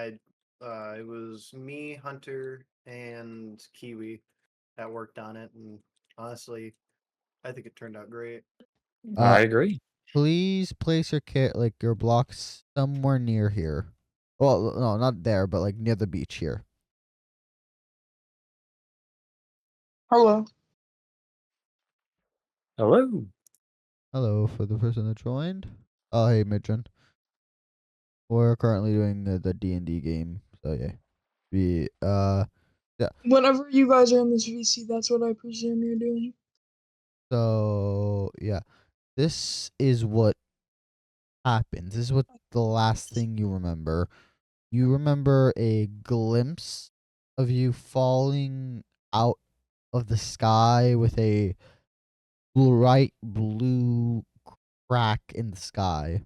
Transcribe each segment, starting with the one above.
It was me, Hunter, and Kiwi that worked on it, and honestly, I think it turned out great. I Uh, agree. please place your blocks somewhere near here. Well, no, not there, but like near the beach here. Hello. Hello. Hello for the person that joined. Oh, hey, Midgen. We're currently doing the D&D game, so yeah. Yeah. Whenever you guys are in this VC, that's what I presume you're doing. So yeah, this is what happens. This is what the last thing you remember. You remember a glimpse of you falling out of the sky with a bright blue crack in the sky.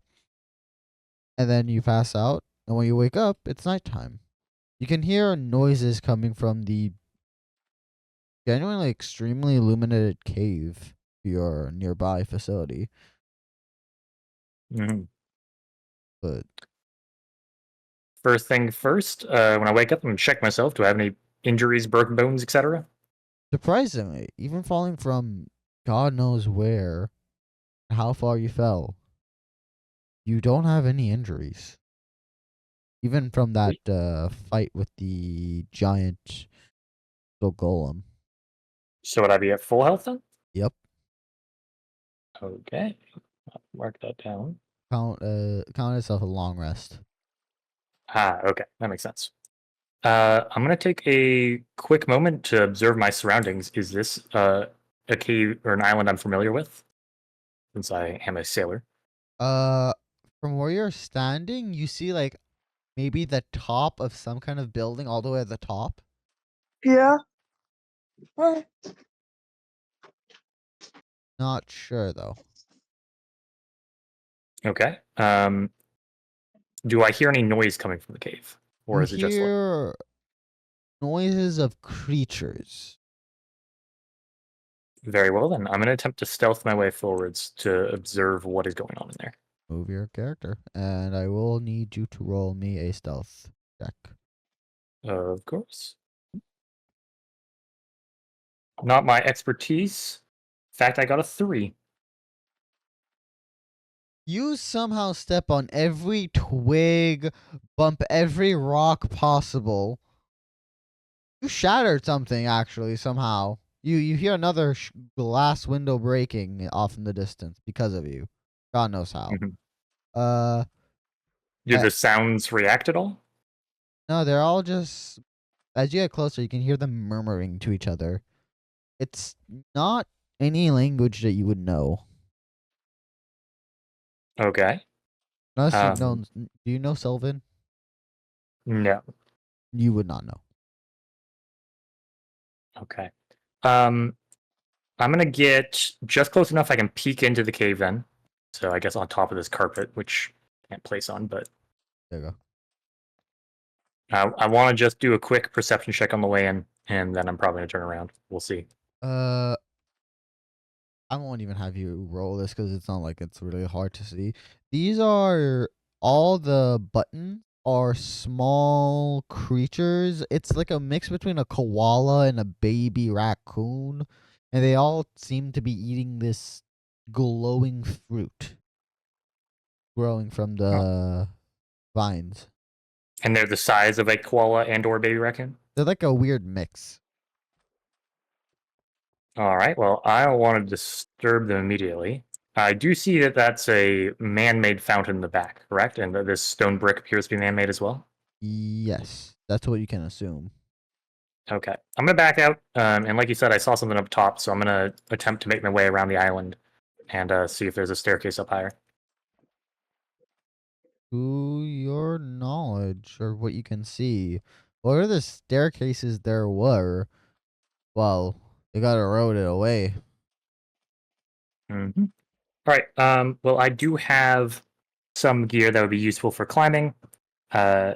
And then you pass out, and when you wake up, it's nighttime. You can hear noises coming from the genuinely extremely illuminated cave to your nearby facility. Mhm. But First thing first, when I wake up, I'm gonna check myself. Do I have any injuries, broken bones, etc.? surprisingly, even falling from God knows where, how far you fell, you don't have any injuries. Even from that fight with the giant little golem. So would I be at full health then? Yep. Okay. I'll mark that down. Count itself a long rest. Okay, that makes sense. I'm gonna take a quick moment to observe my surroundings. Is this a cave or an island I'm familiar with? Since I am a sailor. From where you're standing, you see like maybe the top of some kind of building all the way at the top. Yeah. Alright. Not sure though. Okay. Do I hear any noise coming from the cave, You or is it just like hear noises of creatures. very well? Then I'm gonna attempt to stealth my way forwards to observe what is going on in there. Move your character, and I will need you to roll me a stealth check. Of course. Not my expertise. In fact, I got a 3. You somehow step on every twig, bump every rock possible. You shattered something actually somehow. You hear another glass window breaking off in the distance because of you. God knows how. Mhm. Uh, Do uh the sounds react at all? no, they're all just as you get closer, you can hear them murmuring to each other. It's not any language that you would know. Okay. Unless you know, Um, do you know Sylvan? no. You would not know. Okay. I'm gonna get just close enough I can peek into the cave then. So I guess on top of this carpet, which I can't place on, but There you go. I want to just do a quick perception check on the way in, and then I'm probably gonna turn around. We'll see. I won't even have you roll this because it's not like it's really hard to see. These are all the buttons are small creatures. It's like a mix between a koala and a baby raccoon, and they all seem to be eating this glowing fruit growing from Oh. the vines. And they're the size of a koala and/or baby raccoon. They're like a weird mix. All right. Well, I don't want to disturb them immediately. I do see that that's a man-made fountain in the back, correct? And that this stone brick appears to be man-made as well. Yes, that's what you can assume. Okay. I'm gonna back out, and like you said, I saw something up top, so I'm gonna attempt to make my way around the island and see if there's a staircase up higher. To your knowledge or what you can see, what are the staircases there were? Well, they got eroded away. Mm-hmm. All right. Well, I do have some gear that would be useful for climbing, uh,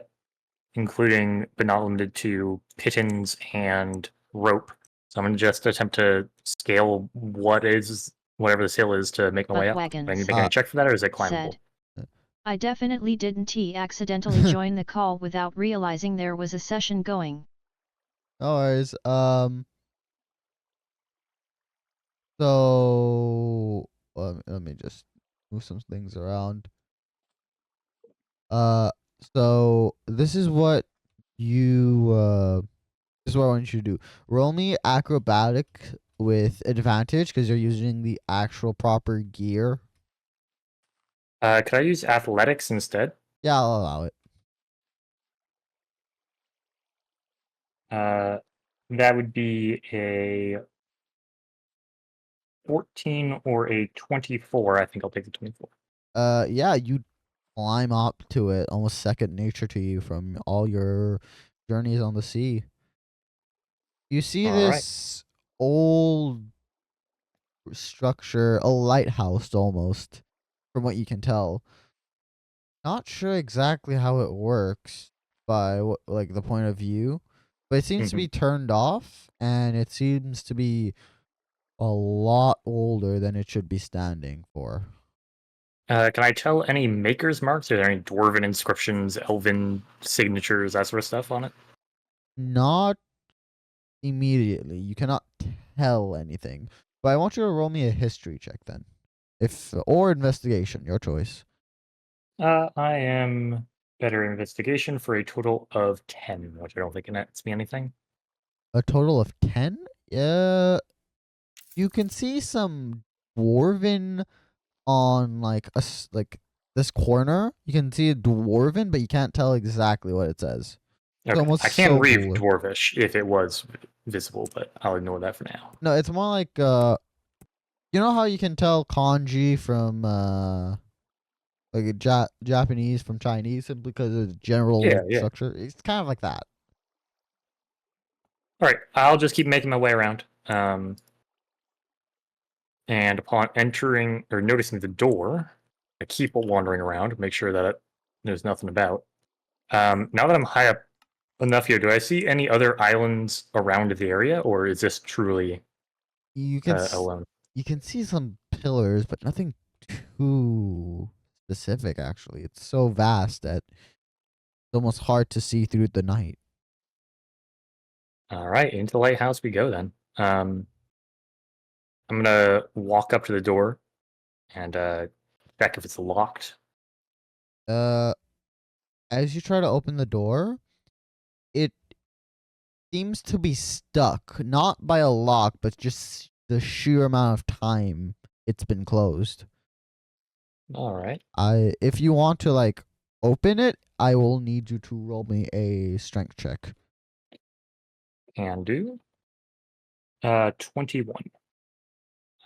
including but not limited to pittons and rope. So I'm gonna just attempt to scale whatever this hill is to make my way up. Do I need to make any check for that, or is it climbable? I definitely didn't accidentally join the call without realizing there was a session going. No worries. So let me just move some things around. So this is what you this is what I want you to do. Roll me acrobatic with advantage because you're using the actual proper gear. Could I use athletics instead? Yeah, I'll allow it. That would be a 14 or a 24. I think I'll take the 24. Yeah, you climb up to it, almost second nature to you from all your journeys on the sea. You see All right. this old structure, a lighthouse almost, from what you can tell. Not sure exactly how it works by like the point of view, but it seems to be turned off, and it seems to be a lot older than it should be standing for. Can I tell any maker's marks? Are there any dwarven inscriptions, elven signatures, that sort of stuff on it? Not immediately. You cannot tell anything. But I want you to roll me a history check then. If or investigation, your choice. I am better investigation for a total of 10, which I don't think nets me anything. A total of 10? Yeah. You can see some dwarven on like like this corner. You can see a dwarven, but you can't tell exactly what it says. It's Okay, almost I can so read blurry. dwarvish if it was visible, but I'll ignore that for now. No, it's more like you know how you can tell kanji from like a Japanese from Chinese simply because of the general Yeah. structure. It's kind of like that. All right, I'll just keep making my way around. And upon entering or noticing the door, I keep wandering around, make sure that there's nothing about. Now that I'm high up enough here, do I see any other islands around the area, or is this truly You can alone? you can see some pillars, but nothing too specific. Actually, it's so vast that it's almost hard to see through the night. All right, into the lighthouse we go then. I'm gonna walk up to the door and check if it's locked. Uh, as you try to open the door, it seems to be stuck, not by a lock, but just the sheer amount of time it's been closed. All right, If you want to like open it, I will need you to roll me a strength check. can do. 21.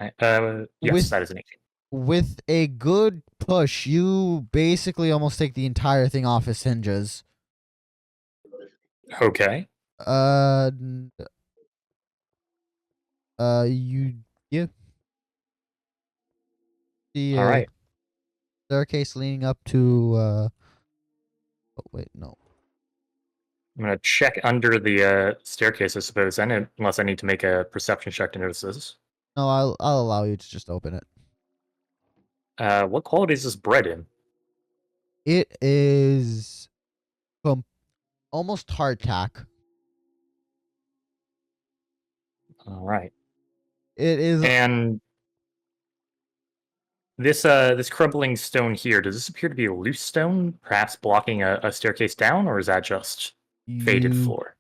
Yes, With that is an 18. with a good push, you basically almost take the entire thing off its hinges. Okay. N- you yeah. The All right. staircase leading up to oh wait, no. I'm gonna check under the staircase, I suppose, then, unless I need to make a perception check to notice this. No, I'll allow you to just open it. What quality is this bread in? It is almost hardtack. All right. It is And this crumbling stone here, does this appear to be a loose stone, perhaps blocking a staircase down, or is that just faded you floor?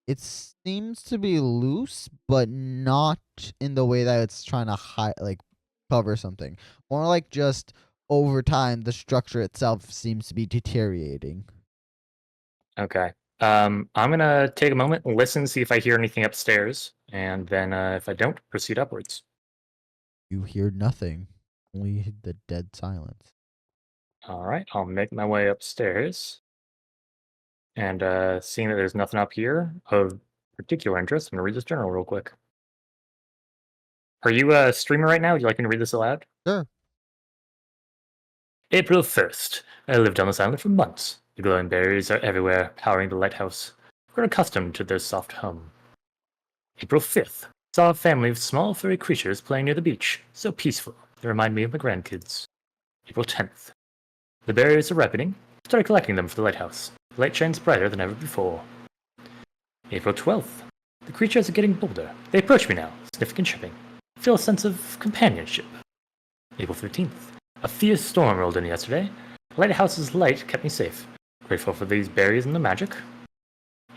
it seems to be loose, but not in the way that it's trying to hide, like cover something. More like just over time, the structure itself seems to be deteriorating. Okay. I'm gonna take a moment and listen, see if I hear anything upstairs, and then if I don't, proceed upwards. You hear nothing, only the dead silence. All right, I'll make my way upstairs. And seeing that there's nothing up here of particular interest, I'm gonna read this journal real quick. Are you a streamer right now? Would you like me to read this aloud? Sure. April 1st. I lived on this island for months. The glowing berries are everywhere, powering the lighthouse. I've grown accustomed to their soft hum. April 5th. Saw a family of small furry creatures playing near the beach. So peaceful. They remind me of my grandkids. April 10th. The barriers are ripening. Started collecting them for the lighthouse. The light shines brighter than ever before. April 12th. The creatures are getting bolder. They approach me now, sniffing and chirping. I feel a sense of companionship. April 13th. A fierce storm rolled in yesterday. The lighthouse's light kept me safe. Grateful for these berries and the magic.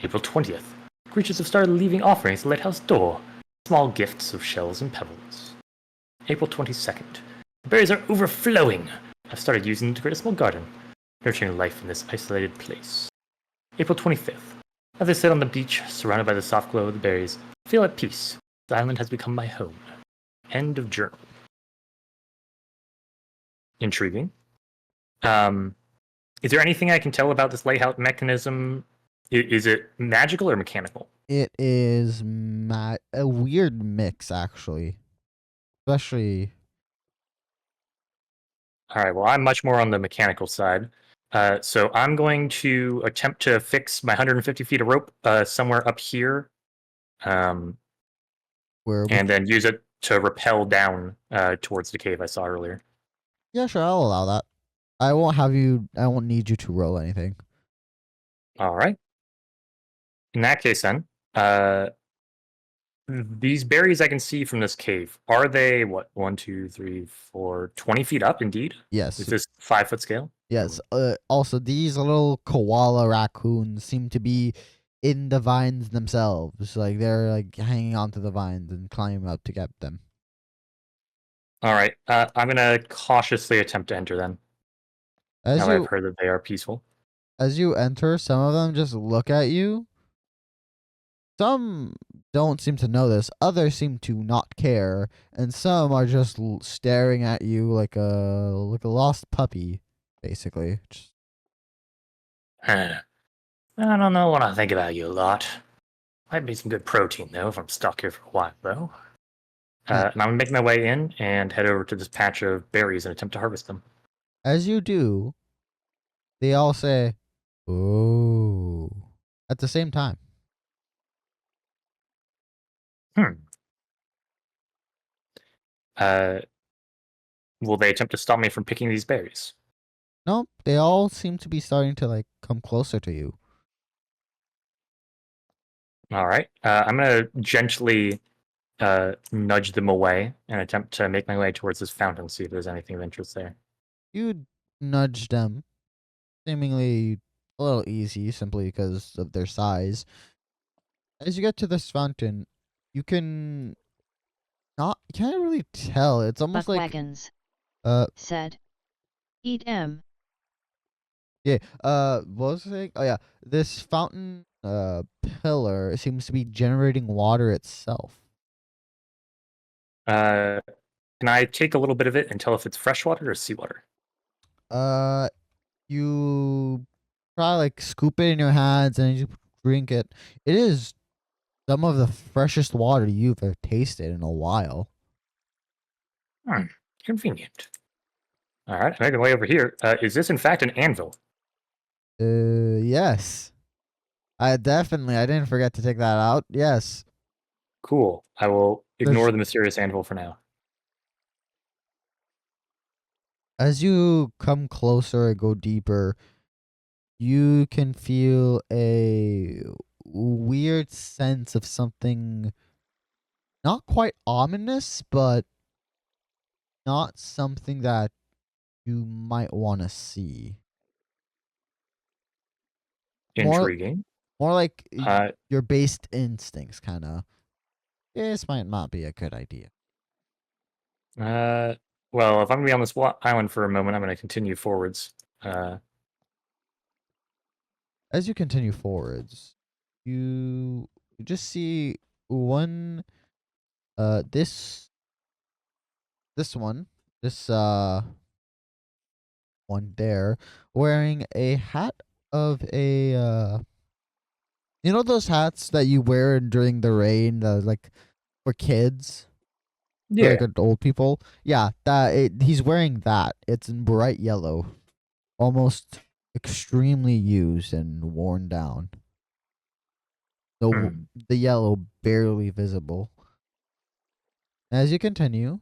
April 20th. Creatures have started leaving offerings at the lighthouse door. Small gifts of shells and pebbles. April 22nd. The berries are overflowing. I've started using them to create a small garden, nurturing life in this isolated place. April 25th. As I sit on the beach, surrounded by the soft glow of the berries, I feel at peace. The island has become my home. End of journal. Intriguing. Is there anything I can tell about this lighthouse mechanism? Is it magical or mechanical? It is a weird mix, actually. Especially. All right, well, I'm much more on the mechanical side. So I'm going to attempt to fix my 150 feet of rope somewhere up here, and then use it to rappel down towards the cave I saw earlier. Yeah, sure, I'll allow that. I won't need you to roll anything. All right. In that case, then, these berries I can see from this cave, are they, 1, 2, 3, 4, 20 feet up indeed? Yes. Is this 5-foot scale? Yes. Also, these little koala raccoons seem to be in the vines themselves. Like, they're, like, hanging onto the vines and climbing up to get them. All right. I'm going to cautiously attempt to enter then. Now I've heard that they are peaceful. As you enter, some of them just look at you. Some don't seem to know this. Others seem to not care, and some are just staring at you like a lost puppy, basically. I don't know what I think about you a lot. Might be some good protein though if I'm stuck here for a while though. And I'm gonna make my way in and head over to this patch of berries and attempt to harvest them. As you do, they all say, "Oh," at the same time. Will they attempt to stop me from picking these berries? No, they all seem to be starting to like come closer to you. All right. I'm gonna gently nudge them away and attempt to make my way towards this fountain, see if there's anything of interest there. You nudge them, seemingly a little easy, simply because of their size. As you get to this fountain, you can't really tell. It's almost like Buckwagons said, "Eat 'em." yeah. What was I saying? Oh yeah, this fountain pillar seems to be generating water itself. Can I take a little bit of it and tell if it's freshwater or seawater? You try like scoop it in your hands and you drink it. It is some of the freshest water you've ever tasted in a while. Convenient. All right, I'm making my way over here. Is this in fact an anvil? Yes. I didn't forget to take that out. Yes. Cool. I will ignore the mysterious anvil for now. As you come closer and go deeper, you can feel a weird sense of something not quite ominous, but not something that you might want to see. Intriguing. More like Uh, your based instincts, kind of. This might not be a good idea. Well, if I'm going to be on this island for a moment, I'm going to continue forwards. As you continue forwards, you just see one, this one, one there, wearing a hat of a, you know those hats that you wear during the rain, like for kids? For, yeah. like old people? Yeah, he's wearing that. It's in bright yellow. Almost extremely used and worn down. The yellow barely visible. As you continue,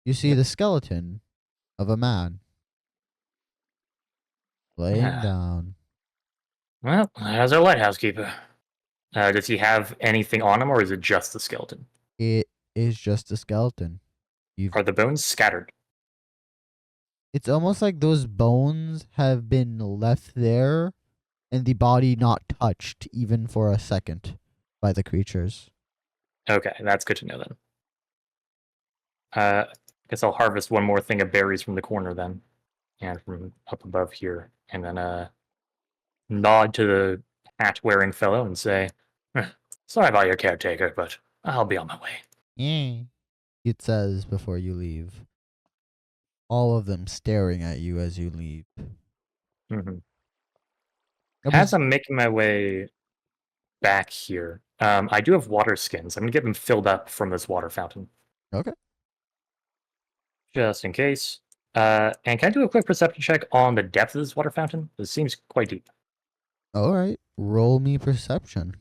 you see the skeleton of a man. Laying Yeah. down. Well, how's our lighthouse keeper? Does he have anything on him, or is it just the skeleton? It is just a skeleton. You've. Are the bones scattered? It's almost like those bones have been left there and the body not touched even for a second by the creatures. Okay, that's good to know then. I guess I'll harvest one more thing of berries from the corner then, and from up above here, and then nod to the hat-wearing fellow and say, "Sorry about your caretaker, but I'll be on my way." Yeah. It says before you leave. All of them staring at you as you leave. hmm I As pres- I'm making my way back here, I do have water skins. I'm gonna get them filled up from this water fountain, okay. just in case. And can I do a quick perception check on the depth of this water fountain? This seems quite deep. All right. Roll me perception.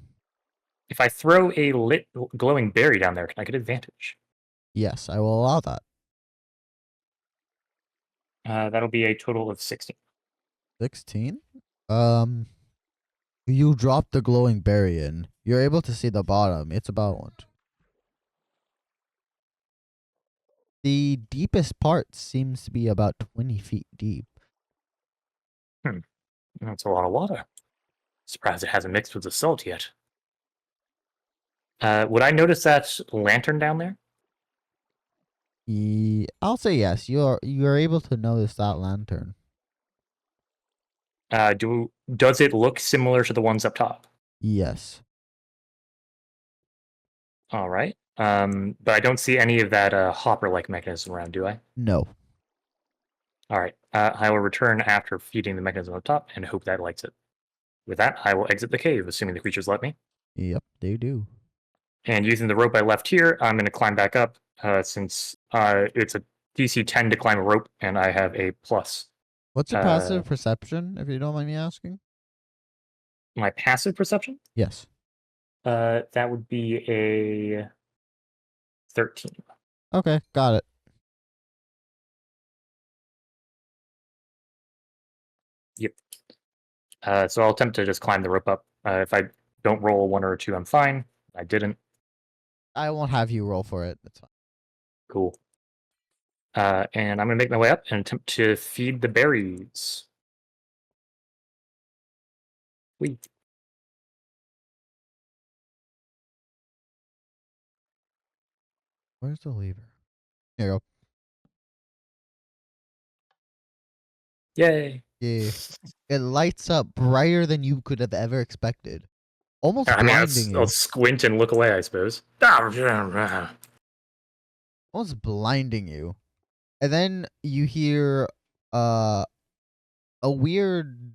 If I throw a lit glowing berry down there, can I get advantage? Yes, I will allow that. That'll be a total of 16. 16. You drop the glowing berry in. You're able to see the bottom. It's about one. The deepest part seems to be about 20 feet deep. That's a lot of water. Surprised it hasn't mixed with the salt yet. Would I notice that lantern down there? I'll say yes. You're able to notice that lantern. Does it look similar to the ones up top? Yes. All right. But I don't see any of that hopper-like mechanism around, do I? No. All right. I will return after feeding the mechanism up top and hope that lights it. With that, I will exit the cave, assuming the creatures let me. Yep, they do. And using the rope I left here, I'm going to climb back up since it's a DC 10 to climb a rope, and I have a plus. What's your passive perception, if you don't mind me asking? My passive perception? Yes. That would be a 13. Okay, got it. Yep. So I'll attempt to just climb the rope up. If I don't roll a 1 or a 2, I'm fine. I didn't. I won't have you roll for it. That's fine. Cool. And I'm going to make my way up and attempt to feed the berries. Whee. Where's the lever? Here you go. Yay. Yeah. It lights up brighter than you could have ever expected. Almost I mean, blinding I'll you. squint and look away, I suppose. Almost blinding you. And then you hear a weird,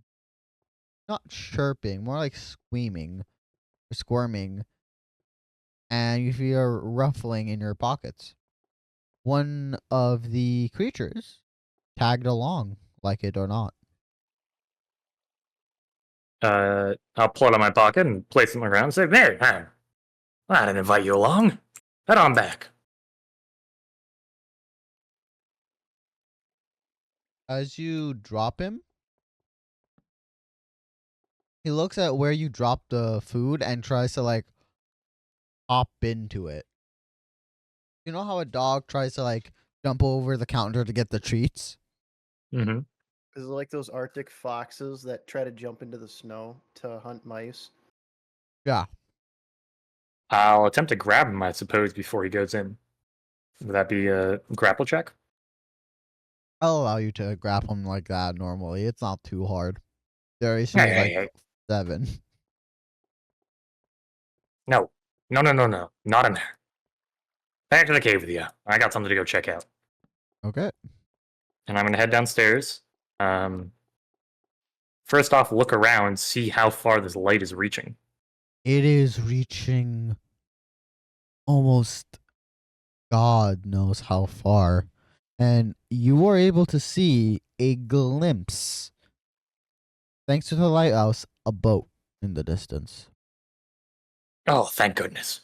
not chirping, more like squeaming or squirming, and you hear ruffling in your pockets. One of the creatures tagged along, like it or not. I'll pull it out of my pocket and place it on the ground and say, "There, I didn't invite you along. Head on back." As you drop him, he looks at where you dropped the food and tries to like hop into it. You know how a dog tries to like jump over the counter to get the treats? Mm-hmm. Is it like those Arctic foxes that try to jump into the snow to hunt mice? Yeah. I'll attempt to grab him, I suppose, before he goes in. Would that be a grapple check? I'll allow you to grab him like that normally. It's not too hard. Their issue Hey, is hey, like hey. 7. No. No, not in there. Back to the cave with you. I got something to go check out. Okay. And I'm going to head downstairs. First off, look around, see how far this light is reaching. It is reaching almost God knows how far. And you were able to see a glimpse, thanks to the lighthouse, a boat in the distance. Oh, thank goodness.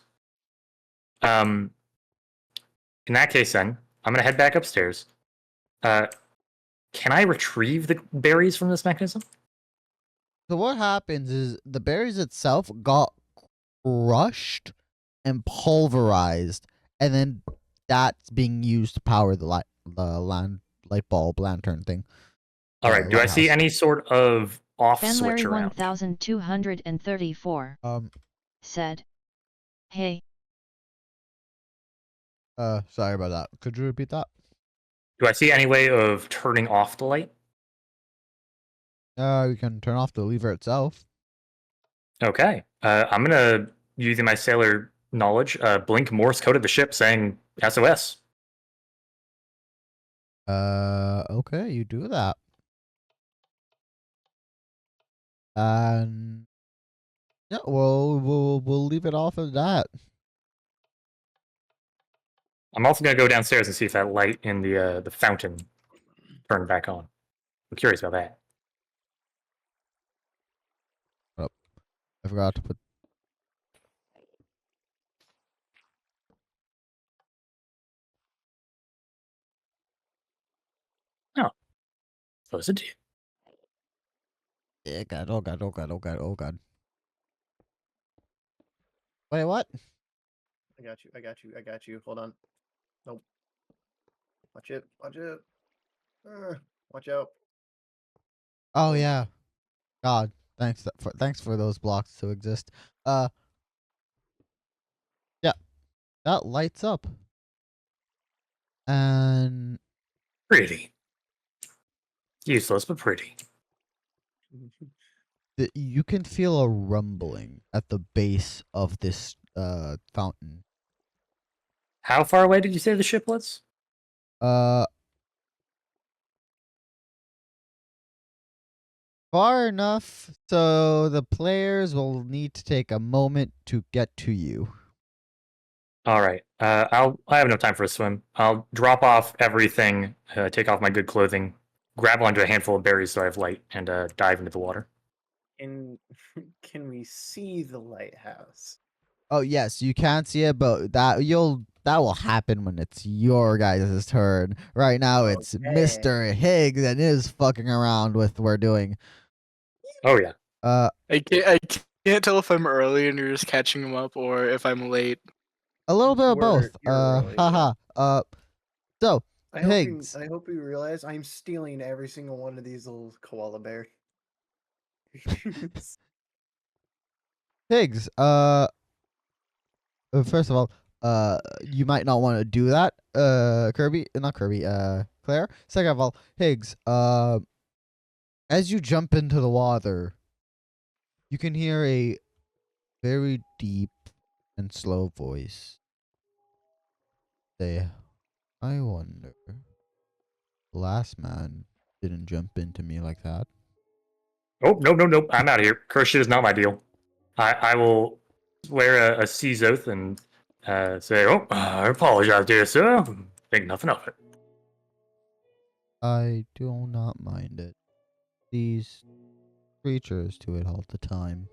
In that case, then, I'm going to head back upstairs. can I retrieve the berries from this mechanism? So what happens is the berries itself got crushed and pulverized, and then that's being used to power the light bulb lantern thing. All right. Do I see lighthouse. any sort of off Ben switch Larry around? 1234 said, "Hey, Sorry about that. Could you repeat that? Do I see any way of turning off the light? You can turn off the lever itself. Okay. I'm gonna, using my sailor knowledge, blink Morse code at the ship saying SOS. Okay, you do that. And yeah, we'll leave it off of that. I'm also gonna go downstairs and see if that light in the fountain turned back on. I'm curious about that. I forgot to put. Suppose it did. Yeah, God, oh God, oh God, oh God, oh God. Wait, what? I got you. I got you. I got you. Hold on. Nope. Watch it. Watch it. Watch out. Oh Oh. yeah. God, thanks for those blocks to exist. Yeah, that lights up, and Pretty. Useless, but pretty. you can feel a rumbling at the base of this fountain. How far away did you say the ship was? Far enough so the players will need to take a moment to get to you. All right. I have enough time for a swim. I'll drop off everything, take off my good clothing, grab onto a handful of berries so I have light, and dive into the water. And can we see the lighthouse? Oh yes, you can't see it, but that will happen when it's your guys' turn. Right now, it's Okay. Mr. Higgs and is fucking around with what we're doing. Oh yeah. I can't tell if I'm early and you're just catching him up, or if I'm late. A little bit of both. You're early, yeah. Haha. So I Higgs, hope you realize I'm stealing every single one of these little koala bears. Higgs. First of all, you might not want to do that. Not Kirby. Claire. Second of all, Higgs. As you jump into the water, you can hear a very deep and slow voice say, "I wonder. The last man didn't jump into me like that." Oh nope. I'm out of here. Curse shit is not my deal. I will swear a sea's oath and say, "Oh, I apologize, dear sir. Think nothing of it." I do not mind it. These creatures do it all the time.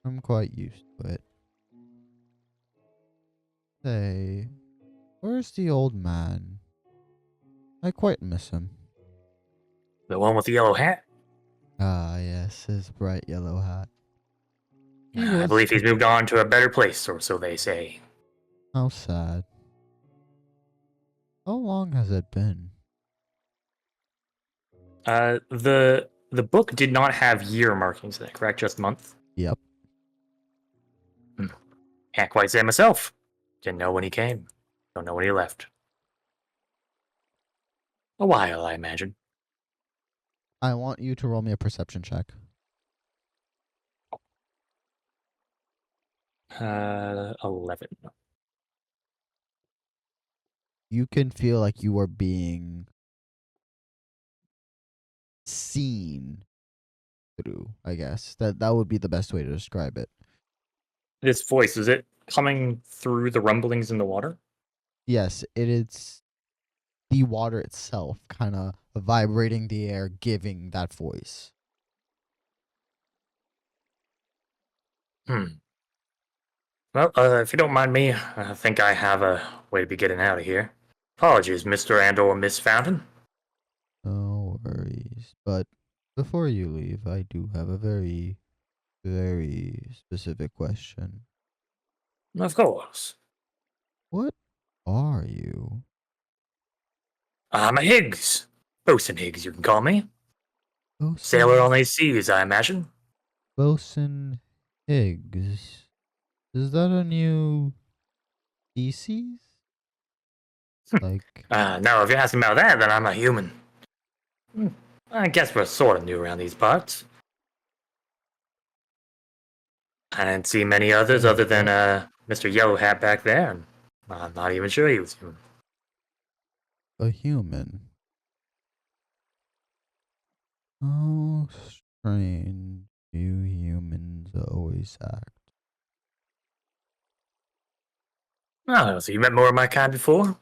I'm quite used to it. Say, where's the old man? I quite miss him. The one with the yellow hat. Ah, yes, his bright yellow hat. He I was believe he's moved on to a better place, or so they say. How sad. How long has it been? The book did not have year markings in it, correct? Just month? Yep. Can't quite say myself. Didn't know when he came. Don't know when he left. A while, I imagine. I want you to roll me a perception check. 11. You can feel like you are being seen through, I guess. That would be the best way to describe it. This voice, is it coming through the rumblings in the water? Yes, it is the water itself kind of vibrating the air, giving that voice. Well, if you don't mind me, I think I have a way to be getting out of here. Apologies, Mr. and or Miss Fountain. Oh, please. But before you leave, I do have a very, very specific question. Of course. What are you? I'm a Higgs. Bosun Higgs, you can call me. Sailor on these seas, I imagine. Bosun Higgs. Is that a new species? Like, No, if you're asking about that, then I'm a human. I guess we're sort of new around these parts. I didn't see many others other than Mr. Yellow Hat back there, and I'm not even sure he was human. a human. How strange you humans always act. Oh, so you met more of my kind before?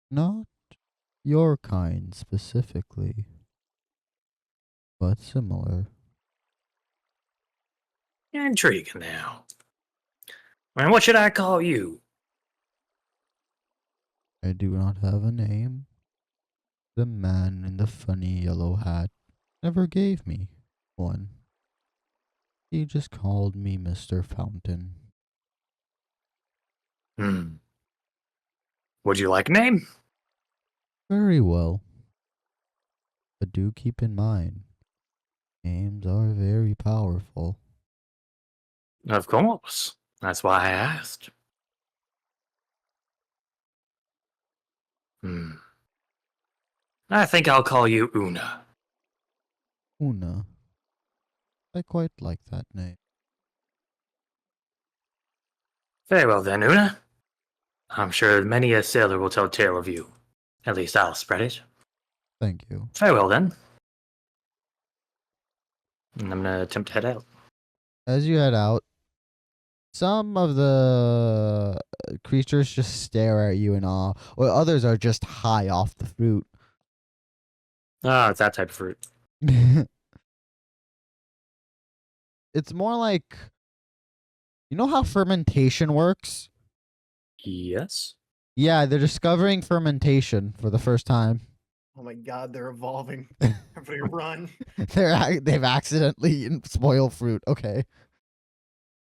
Not your kind specifically, but similar. Intriguing now. And what should I call you? I do not have a name. The man in the funny yellow hat never gave me one. He just called me Mr. Fountain. Would you like a name? Very well. But do keep in mind, names are very powerful. Of course. That's why I asked. I think I'll call you Una. Una. I quite like that name. Very well then, Una. I'm sure many a sailor will tell tale of you. At least I'll spread it. Thank you. Very well then. And I'm gonna attempt to head out. As you head out, some of the creatures just stare at you in awe, while others are just high off the fruit. Ah, it's that type of fruit. It's more like, you know how fermentation works? Yes. Yeah, they're discovering fermentation for the first time. Oh my god, they're evolving. Everybody run. They've accidentally eaten spoiled fruit. Okay.